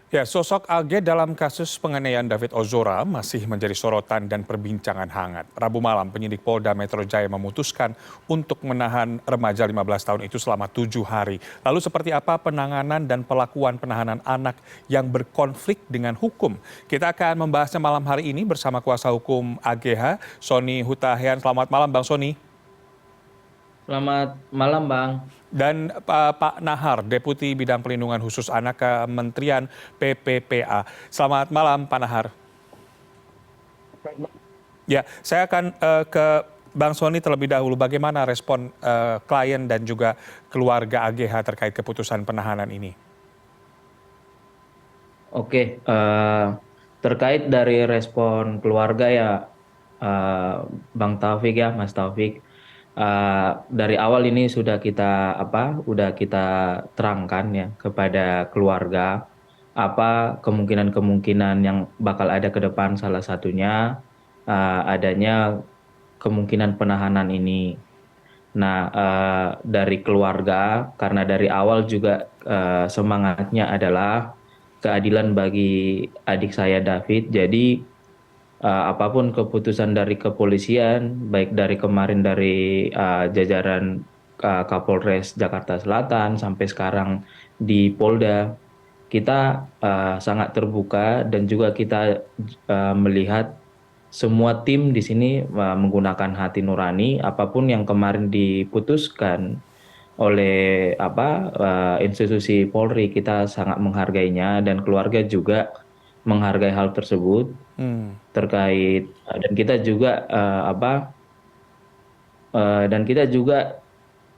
Ya, sosok AG dalam kasus penganiayaan David Ozora masih menjadi sorotan dan perbincangan hangat. Rabu malam, penyidik Polda Metro Jaya memutuskan untuk menahan remaja 15 tahun itu selama 7 hari. Lalu seperti apa penanganan dan pelakuan penahanan anak yang berkonflik dengan hukum? Kita akan membahasnya malam hari ini bersama kuasa hukum AGH, Sony Hutahian. Selamat malam, Bang Sony. Selamat malam, Bang. Dan Pak Nahar, Deputi Bidang Pelindungan Khusus Anak Kementerian PPPA. Selamat malam, Pak Nahar. Ya, saya akan ke Bang Sony terlebih dahulu. Bagaimana respon klien dan juga keluarga AGH terkait keputusan penahanan ini? Oke, terkait dari respon keluarga ya, eh, Bang Taufik ya, Mas Taufik. Dari awal ini udah kita terangkan ya kepada keluarga apa kemungkinan-kemungkinan yang bakal ada ke depan. Salah satunya adanya kemungkinan penahanan ini. Nah, dari keluarga, karena dari awal juga semangatnya adalah keadilan bagi adik saya David. Jadi, apapun keputusan dari kepolisian, baik dari kemarin dari jajaran Kapolres Jakarta Selatan sampai sekarang di Polda, kita sangat terbuka dan juga kita melihat semua tim di sini menggunakan hati nurani. Apapun yang kemarin diputuskan oleh institusi Polri, kita sangat menghargainya dan keluarga juga menghargai hal tersebut Hmm, terkait dan kita juga dan kita juga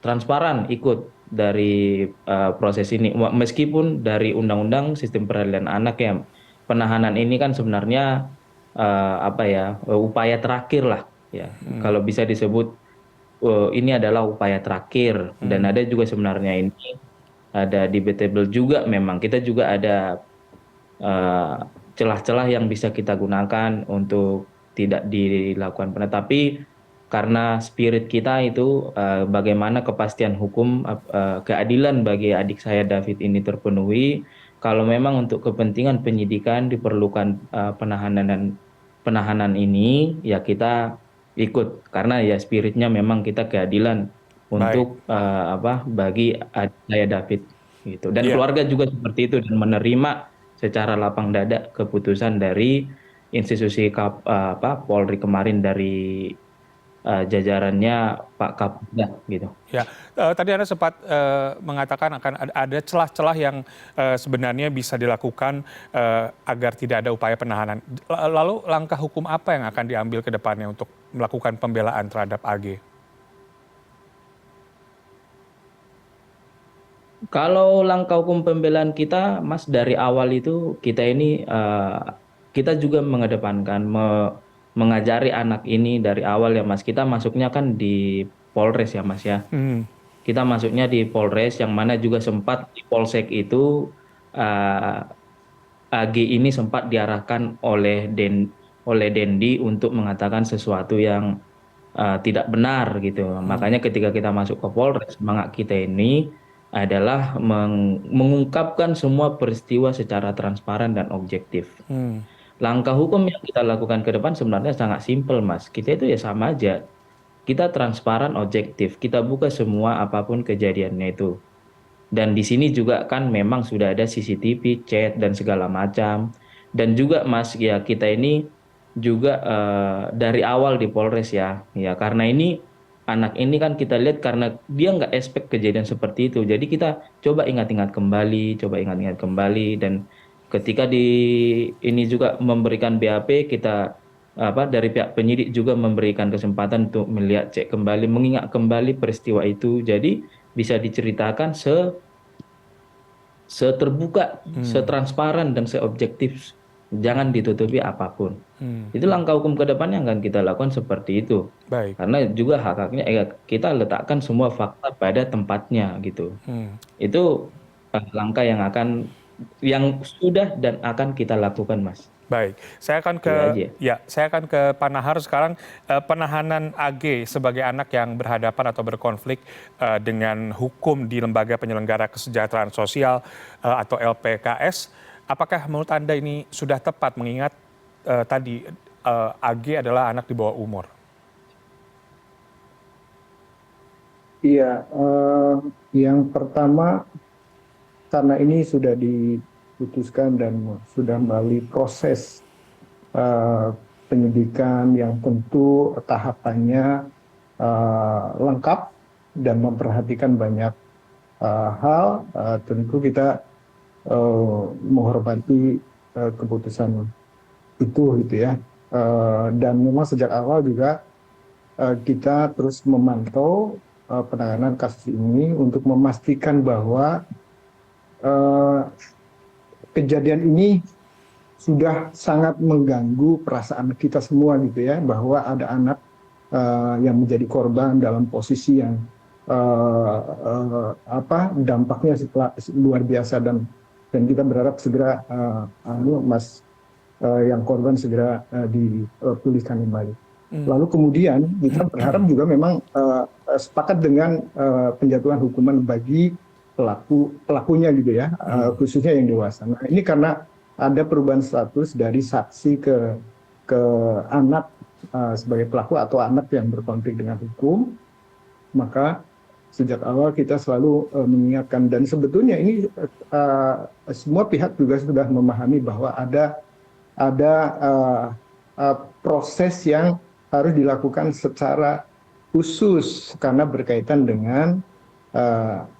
transparan ikut dari proses ini. Meskipun dari Undang-Undang Sistem Peradilan Anak ya, penahanan ini kan sebenarnya upaya terakhir lah ya. hmm, Kalau bisa disebut ini adalah upaya terakhir dan hmm. ada juga sebenarnya ini ada debatable juga, memang kita juga ada eh, celah-celah yang bisa kita gunakan untuk tidak dilakukan tapi karena spirit kita itu bagaimana kepastian hukum, keadilan bagi adik saya David ini terpenuhi. Kalau memang untuk kepentingan penyidikan diperlukan penahanan ini, ya kita ikut karena ya spiritnya memang kita keadilan Baik, untuk bagi adik saya David gitu. Dan iya. keluarga juga seperti itu dan menerima secara lapang dada keputusan dari institusi Polri kemarin dari jajarannya Pak Kapolda gitu. Ya, tadi Anda sempat mengatakan akan ada celah-celah yang sebenarnya bisa dilakukan agar tidak ada upaya penahanan. Lalu langkah hukum apa yang akan diambil ke depannya untuk melakukan pembelaan terhadap AG? Kalau langkah hukum pembelaan kita, Mas, dari awal itu kita ini kita juga mengedepankan mengajari anak ini dari awal ya, Mas. Kita masuknya kan di Polres ya, Mas ya. Hmm, Kita masuknya di Polres yang mana juga sempat di Polsek itu eh, AG ini sempat diarahkan oleh Dendi untuk mengatakan sesuatu yang tidak benar gitu. hmm, Makanya ketika kita masuk ke Polres, semangat kita ini adalah mengungkapkan semua peristiwa secara transparan dan objektif. hmm. Langkah hukum yang kita lakukan ke depan sebenarnya sangat simpel, Mas. Kita itu ya sama aja. Kita transparan, objektif. Kita buka semua apapun kejadiannya itu. Dan di sini juga kan memang sudah ada CCTV, chat dan segala macam. Dan juga Mas ya kita ini juga dari awal di Polres ya. Ya karena ini anak ini kan kita lihat karena dia nggak expect kejadian seperti itu. Jadi kita coba ingat-ingat kembali dan ketika di ini juga memberikan BAP kita dari pihak penyidik juga memberikan kesempatan untuk melihat cek kembali, mengingat kembali peristiwa itu. Jadi bisa diceritakan seterbuka, Hmm, setransparan dan seobjektif. Jangan ditutupi apapun. hmm, Itu hmm. langkah hukum ke depan yang akan kita lakukan seperti itu. Baik. Karena juga hak-haknya kita letakkan semua fakta pada tempatnya gitu. Hmm. Itu langkah yang sudah dan akan kita lakukan, Mas. Baik, Itu aja. saya akan ke Pak Nahar sekarang. Penahanan AG sebagai anak yang berhadapan atau berkonflik dengan hukum di Lembaga Penyelenggara Kesejahteraan Sosial atau LPKS, Apakah menurut Anda ini sudah tepat mengingat tadi AG adalah anak di bawah umur? Iya, yang pertama karena ini sudah diputuskan dan sudah melalui proses eh, penyidikan yang tentu tahapannya lengkap dan memperhatikan banyak hal, tentu kita menghormati keputusan itu gitu ya. Dan memang sejak awal juga kita terus memantau penanganan kasus ini untuk memastikan bahwa eh, kejadian ini sudah sangat mengganggu perasaan kita semua gitu ya, bahwa ada anak yang menjadi korban dalam posisi yang dampaknya luar biasa, dan kita berharap segera Mas yang korban segera dipulihkan kembali. Lalu kemudian kita berharap juga memang sepakat dengan penjatuhan hukuman bagi pelakunya gitu ya, khususnya yang dewasa. Nah, ini karena ada perubahan status dari saksi ke anak sebagai pelaku atau anak yang berkonflik dengan hukum, maka sejak awal kita selalu mengingatkan, dan sebetulnya ini semua pihak juga sudah memahami bahwa ada proses yang harus dilakukan secara khusus karena berkaitan dengan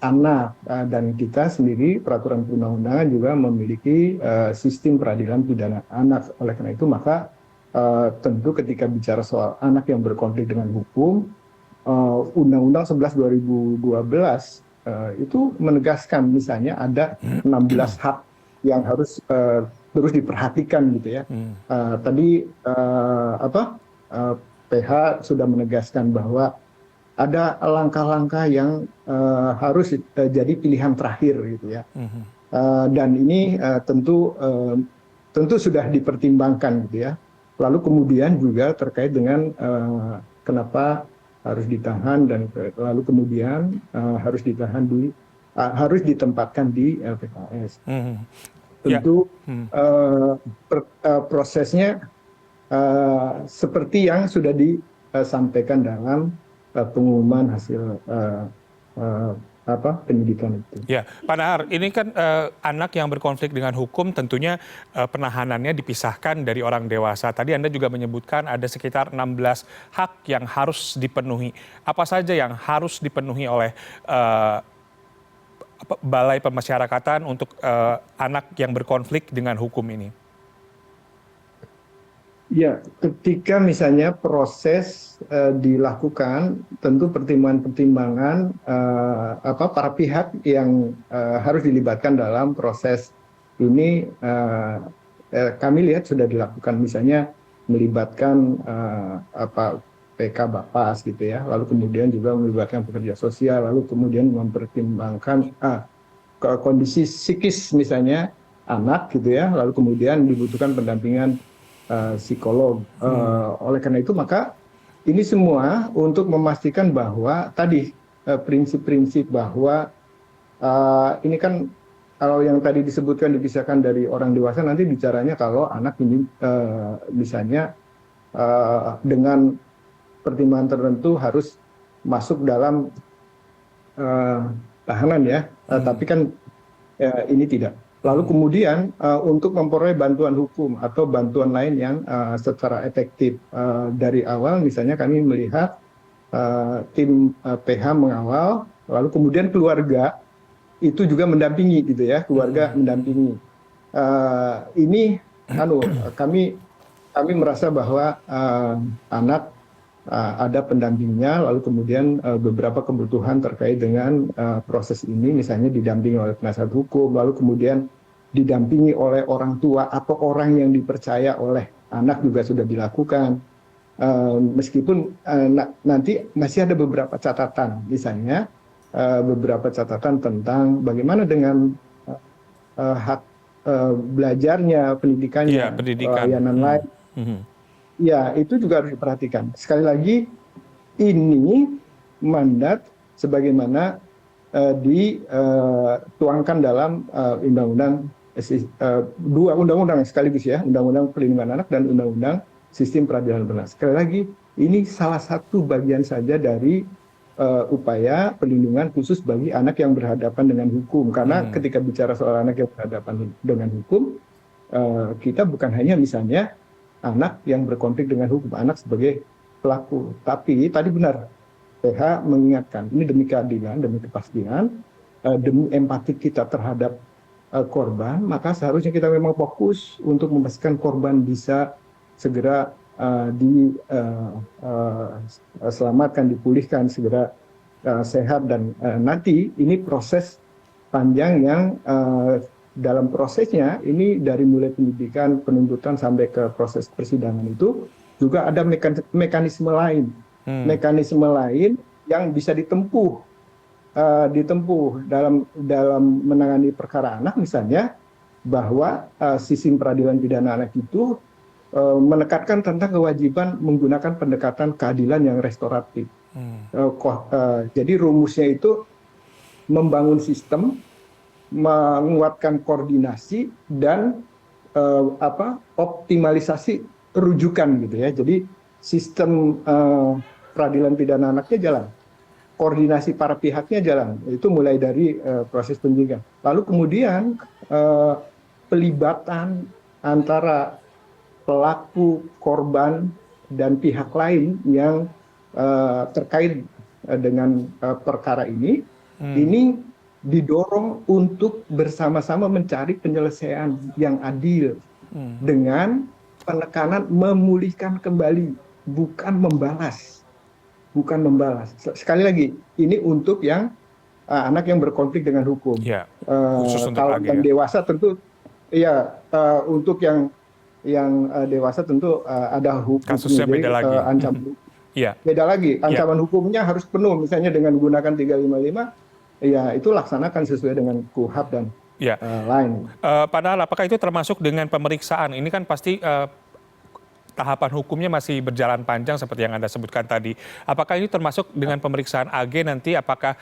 anak, dan kita sendiri peraturan perundang-undangan juga memiliki sistem peradilan pidana anak. Oleh karena itu maka tentu ketika bicara soal anak yang berkonflik dengan hukum, Undang-Undang 11 2012 itu menegaskan misalnya ada 16 hak yang harus terus diperhatikan gitu ya. Tadi PH sudah menegaskan bahwa ada langkah-langkah yang harus jadi pilihan terakhir gitu ya. Dan ini tentu sudah dipertimbangkan gitu ya. Lalu kemudian juga terkait dengan kenapa harus ditahan, dan lalu kemudian harus ditempatkan di LPKS. Tentu prosesnya seperti yang sudah disampaikan dalam pengumuman hasil penyidikan itu. Ya, Pak Nahar, ini kan anak yang berkonflik dengan hukum tentunya penahanannya dipisahkan dari orang dewasa. Tadi Anda juga menyebutkan ada sekitar 16 hak yang harus dipenuhi. Apa saja yang harus dipenuhi oleh Balai Pemasyarakatan untuk anak yang berkonflik dengan hukum ini? Ya, ketika misalnya proses dilakukan, tentu pertimbangan-pertimbangan para pihak yang harus dilibatkan dalam proses ini kami lihat sudah dilakukan, misalnya melibatkan PK Bapas gitu ya, lalu kemudian juga melibatkan pekerja sosial, lalu kemudian mempertimbangkan kondisi psikis misalnya anak gitu ya, lalu kemudian dibutuhkan pendampingan psikolog. Oleh karena itu maka ini semua untuk memastikan bahwa tadi prinsip-prinsip bahwa ini kan kalau yang tadi disebutkan dipisahkan dari orang dewasa, nanti bicaranya kalau anak ini misalnya dengan pertimbangan tertentu harus masuk dalam tahanan ya, tapi kan ini tidak. Lalu kemudian untuk memperoleh bantuan hukum atau bantuan lain yang secara efektif, dari awal misalnya kami melihat tim PH mengawal, lalu kemudian keluarga itu juga mendampingi gitu ya, keluarga mendampingi. Ini kami merasa bahwa anak ada pendampingnya, lalu kemudian beberapa kebutuhan terkait dengan proses ini, misalnya didampingi oleh penasihat hukum, lalu kemudian didampingi oleh orang tua atau orang yang dipercaya oleh anak juga sudah dilakukan. Meskipun nanti masih ada beberapa catatan, misalnya beberapa catatan tentang bagaimana dengan hak belajarnya, pendidikannya, layanan lain. Ya, itu juga harus diperhatikan. Sekali lagi, ini mandat sebagaimana dituangkan dalam Undang-Undang dua undang-undang sekaligus ya, Undang-Undang Perlindungan Anak dan Undang-Undang Sistem Peradilan Benar. Sekali lagi, ini salah satu bagian saja dari upaya perlindungan khusus bagi anak yang berhadapan dengan hukum. Karena ketika bicara soal anak yang berhadapan dengan hukum, kita bukan hanya misalnya anak yang berkonflik dengan hukum, anak sebagai pelaku. Tapi tadi benar, PH mengingatkan, ini demi keadilan, demi kepastian, demi empati kita terhadap korban, maka seharusnya kita memang fokus untuk memastikan korban bisa segera diselamatkan, dipulihkan, segera sehat, dan nanti ini proses panjang yang dalam prosesnya ini dari mulai penyidikan, penuntutan sampai ke proses persidangan itu juga ada mekanisme lain, mekanisme lain yang bisa ditempuh dalam menangani perkara anak, misalnya bahwa sistem peradilan pidana anak itu menekankan tentang kewajiban menggunakan pendekatan keadilan yang restoratif. Jadi rumusnya itu membangun sistem, menguatkan koordinasi, dan optimalisasi rujukan gitu ya. Jadi sistem peradilan pidana anaknya jalan, koordinasi para pihaknya jalan. Itu mulai dari proses penyidikan. Lalu kemudian pelibatan antara pelaku, korban, dan pihak lain yang terkait dengan perkara ini didorong untuk bersama-sama mencari penyelesaian yang adil dengan penekanan memulihkan kembali, bukan membalas. Sekali lagi, ini untuk yang anak yang berkonflik dengan hukum. Ya, khusus untuk kalau AG, yang ya. dewasa tentu, untuk yang dewasa tentu ada hukum. Kasusnya beda lagi. Ancaman Iya. beda lagi. Ancaman hukumnya harus penuh, misalnya dengan menggunakan 355, ya itu laksanakan sesuai dengan KUHP dan lain. Pak Nahal, apakah itu termasuk dengan pemeriksaan? Ini kan pasti tahapan hukumnya masih berjalan panjang seperti yang Anda sebutkan tadi. Apakah ini termasuk dengan pemeriksaan AG nanti? Apakah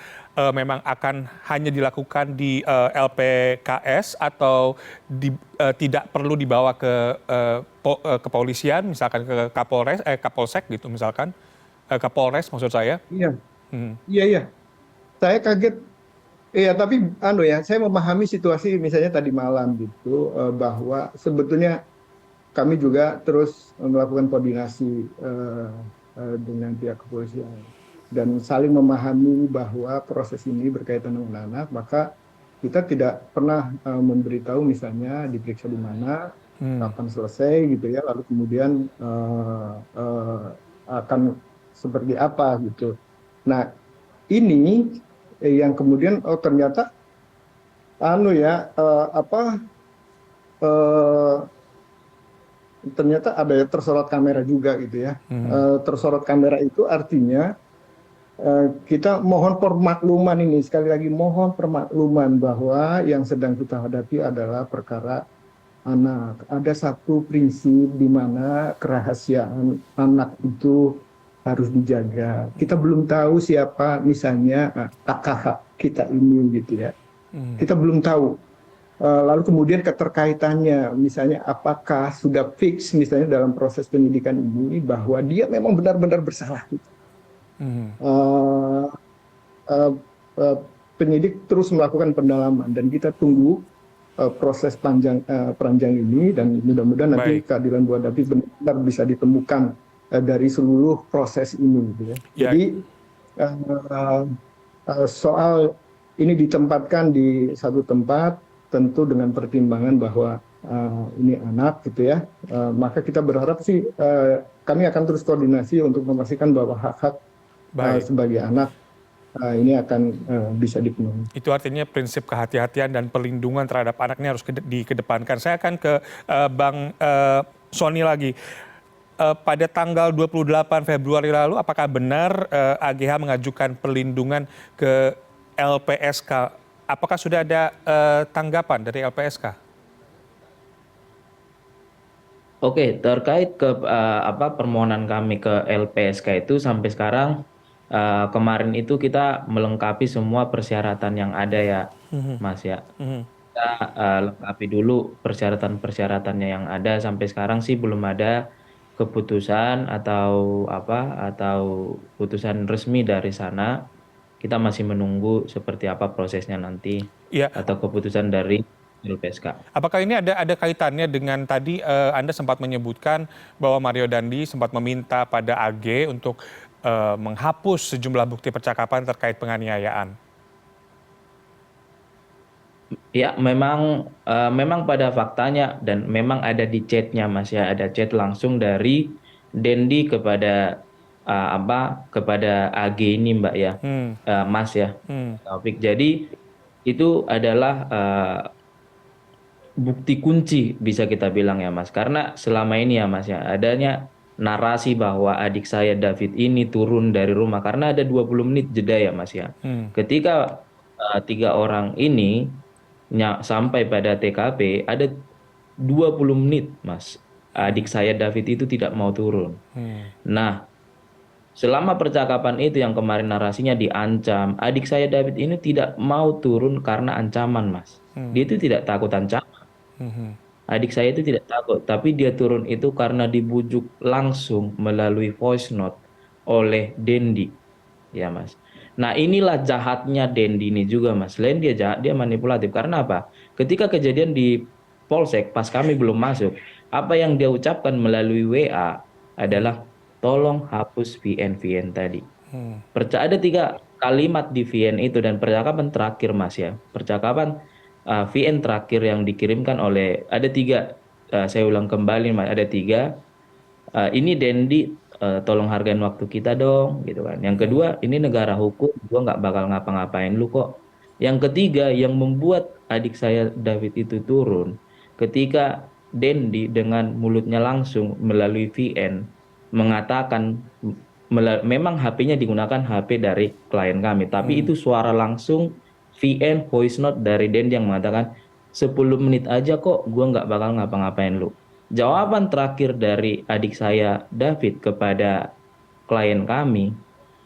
memang akan hanya dilakukan di LPKS atau tidak perlu dibawa ke kepolisian, misalkan ke Kapolsek gitu misalkan? Kapolres maksud saya? Iya. Iya. Saya kaget. Iya, tapi saya memahami situasi misalnya tadi malam gitu, bahwa sebetulnya kami juga terus melakukan koordinasi dengan pihak kepolisian dan saling memahami bahwa proses ini berkaitan dengan anak, maka kita tidak pernah memberitahu misalnya diperiksa di mana, kapan selesai gitu ya, lalu kemudian akan seperti apa gitu. Nah, ini yang kemudian ternyata ternyata ada tersorot kamera juga gitu ya. Tersorot kamera itu artinya kita mohon permakluman, ini sekali lagi mohon permakluman bahwa yang sedang kita hadapi adalah perkara anak. Ada satu prinsip di mana kerahasiaan anak itu harus dijaga. Kita belum tahu siapa misalnya kakak kita ini gitu ya. Kita belum tahu. Lalu kemudian keterkaitannya, misalnya apakah sudah fix misalnya dalam proses penyidikan ini bahwa dia memang benar-benar bersalah. Penyidik terus melakukan pendalaman dan kita tunggu proses panjang ini, dan mudah-mudahan nanti keadilan buat David benar-benar bisa ditemukan dari seluruh proses ini. Gitu ya. Jadi soal ini ditempatkan di satu tempat, tentu dengan pertimbangan bahwa ini anak gitu ya, maka kita berharap sih kami akan terus koordinasi untuk memastikan bahwa hak-hak sebagai anak ini akan bisa dipenuhi. Itu artinya prinsip kehati-hatian dan perlindungan terhadap anak ini harus dikedepankan. Saya akan ke Bang Sony lagi. Pada tanggal 28 Februari lalu, apakah benar AGH mengajukan perlindungan ke LPSK? Apakah sudah ada tanggapan dari LPSK? Oke, terkait ke permohonan kami ke LPSK itu sampai sekarang kemarin itu kita melengkapi semua persyaratan yang ada ya, Mas ya. kita lengkapi dulu persyaratan-persyaratannya yang ada. Sampai sekarang sih belum ada keputusan atau apa atau putusan resmi dari sana. Kita masih menunggu seperti apa prosesnya nanti Ya, atau keputusan dari LPSK. apakah ini ada kaitannya dengan tadi Anda sempat menyebutkan bahwa Mario Dandi sempat meminta pada AG untuk menghapus sejumlah bukti percakapan terkait penganiayaan? Ya, memang pada faktanya dan memang ada di chatnya Mas ya, ada chat langsung dari Dendi kepada kepada AG ini Mbak ya, Hmm, Mas ya, hmm, Taufik. Jadi itu adalah bukti kunci bisa kita bilang ya Mas, karena selama ini ya Mas ya adanya narasi bahwa adik saya David ini turun dari rumah karena ada 20 menit jeda ya Mas ya. hmm, Ketika tiga orang ini sampai pada TKP ada 20 menit Mas. Adik saya David itu tidak mau turun. hmm, Nah, selama percakapan itu yang kemarin narasinya diancam, adik saya David ini tidak mau turun karena ancaman Mas. hmm, Dia itu tidak takut ancaman. hmm, hmm, Adik saya itu tidak takut, tapi dia turun itu karena dibujuk langsung melalui voice note oleh Dendi, ya Mas. Nah inilah jahatnya Dendi ini juga Mas. Selain dia jahat, dia manipulatif. Karena apa? Ketika kejadian di Polsek, pas kami belum masuk, apa yang dia ucapkan melalui WA adalah tolong hapus VN tadi. hmm, Ada tiga kalimat di VN itu dan percakapan terakhir Mas ya. Percakapan VN terakhir yang dikirimkan oleh ada tiga. Saya ulang kembali Mas, ada tiga. Ini Dendi, tolong hargain waktu kita dong, gitu kan. Yang kedua, ini negara hukum, gua nggak bakal ngapa-ngapain lu kok. Yang ketiga, yang membuat adik saya David itu turun, ketika Dendi dengan mulutnya langsung melalui VN mengatakan memang HP-nya digunakan HP dari klien kami, tapi hmm, itu suara langsung VN voice note dari Dendi yang mengatakan 10 menit aja kok, gua nggak bakal ngapa-ngapain lu. Jawaban terakhir dari adik saya David kepada klien kami,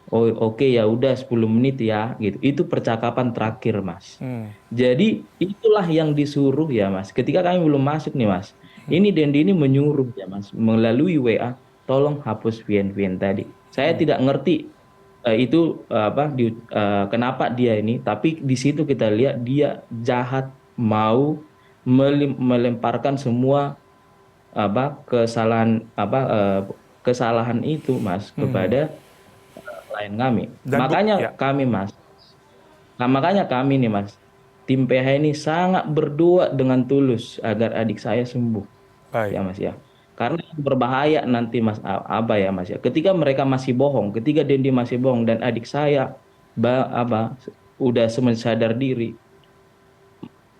oh oke ya udah 10 menit ya gitu. Itu percakapan terakhir Mas. hmm, Jadi itulah yang disuruh ya Mas. Ketika kami belum masuk nih Mas. Ini Dendi ini menyuruh ya Mas melalui WA, tolong hapus VN tadi. Saya tidak ngerti itu kenapa dia ini, tapi di situ kita lihat dia jahat mau melemparkan semua kesalahan itu Mas hmm. kepada klien kami. Dan ya, Makanya kami nih Mas, tim PH ini sangat berdoa dengan tulus agar adik saya sembuh baik. ya Mas ya. Karena yang berbahaya nanti Mas ya Mas ya. Ketika mereka masih bohong, ketika Dendi masih bohong dan adik saya udah sadar diri.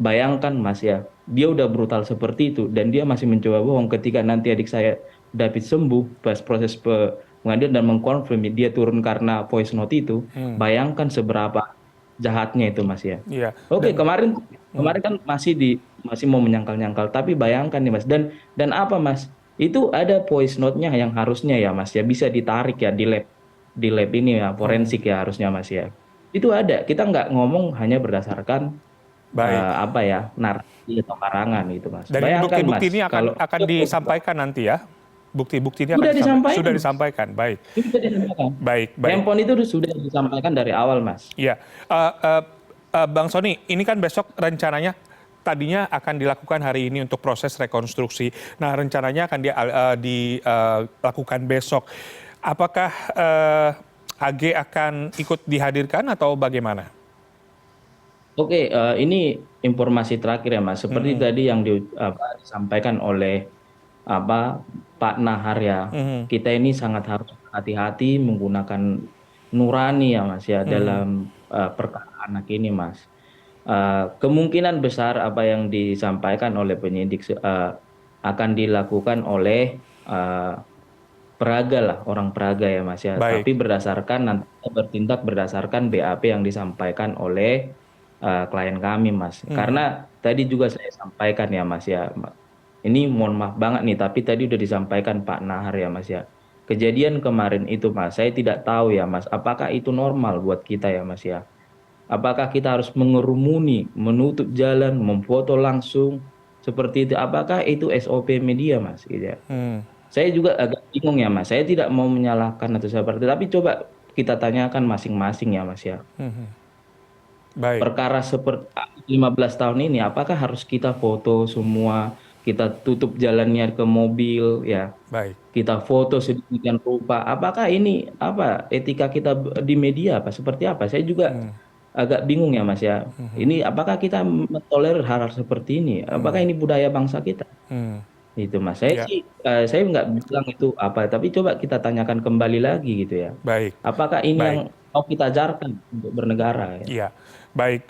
Bayangkan Mas ya, dia udah brutal seperti itu dan dia masih mencoba bohong ketika nanti adik saya David sembuh pas proses pengadilan dan mengkonfirm dia turun karena voice note itu. Hmm, Bayangkan seberapa jahatnya itu Mas ya. iya. Oke, Dan kemarin hmm, kemarin kan masih mau menyangkal-nyangkal, tapi bayangkan nih Mas dan apa Mas? Itu ada voice note-nya yang harusnya ya Mas ya bisa ditarik ya di lab ini ya hmm, forensik ya harusnya Mas ya. Itu ada. Kita nggak ngomong hanya berdasarkan baik. narasi atau karangan gitu Mas. Dan ini Bayangkan bukti-bukti Mas, ini kalau akan disampaikan nanti ya? Bukti-bukti ini akan sudah disampaikan. Sudah disampaikan, Mas. disampaikan. Baik, Sudah disampaikan. baik, baik. Handphone itu sudah disampaikan dari awal, Mas. Iya, Eh, eh, Bang Sony, ini kan besok rencananya tadinya akan dilakukan hari ini untuk proses rekonstruksi. Nah, rencananya akan dilakukan besok. Apakah AG akan ikut dihadirkan atau bagaimana? Oke, ini informasi terakhir ya Mas. Seperti Mhm, tadi yang disampaikan oleh Pak Nahar ya. mhm, Kita ini sangat harus hati-hati menggunakan nurani ya Mas ya mhm, dalam perkara anak ini Mas. Kemungkinan besar apa yang disampaikan oleh penyidik akan dilakukan oleh eh, peraga lah, orang peraga ya Mas ya. baik. Tapi berdasarkan nanti kita bertindak berdasarkan BAP yang disampaikan oleh klien kami Mas. Mhm, Karena tadi juga saya sampaikan ya Mas ya. Ini mohon maaf banget nih, tapi tadi udah disampaikan Pak Nahar ya Mas ya. Kejadian kemarin itu Mas, saya tidak tahu ya Mas, apakah itu normal buat kita ya Mas ya. Apakah kita harus mengerumuni, menutup jalan, memfoto langsung seperti itu? Apakah itu SOP media, Mas? Gitu ya. Hmm. Saya juga agak bingung ya, Mas. Saya tidak mau menyalahkan atau seperti, tapi coba kita tanyakan masing-masing ya, Mas ya. Mhm. Baik, Perkara seperti 15 tahun ini, apakah harus kita foto semua, kita tutup jalannya ke mobil, ya, baik. kita foto sedemikian rupa? Apakah ini apa etika kita di media apa seperti apa? Saya juga Hmm. agak bingung ya, Mas ya. Ini apakah kita mentolerir hal-hal seperti ini? Apakah ini budaya bangsa kita? Hmm. Itu Mas. Saya Ya, sih saya nggak bilang itu apa, tapi coba kita tanyakan kembali lagi gitu ya. baik, Apakah ini yang baik. mau kita ajarkan untuk bernegara ya? Iya, baik,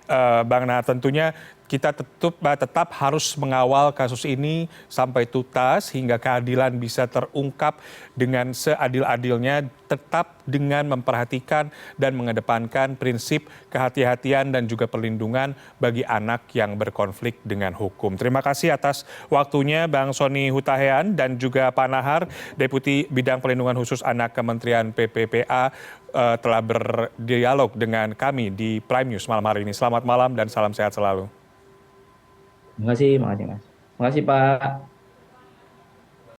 Bang. Nah, tentunya kita tetap harus mengawal kasus ini sampai tuntas hingga keadilan bisa terungkap dengan seadil-adilnya, tetap dengan memperhatikan dan mengedepankan prinsip kehati-hatian dan juga perlindungan bagi anak yang berkonflik dengan hukum. Terima kasih atas waktunya Bang Sony Hutahean dan juga Pak Nahar, Deputi Bidang Perlindungan Khusus Anak Kementerian PPPA, telah berdialog dengan kami di Prime News malam hari ini. Selamat malam dan salam sehat selalu. Terima kasih Mas. Terima kasih Pak.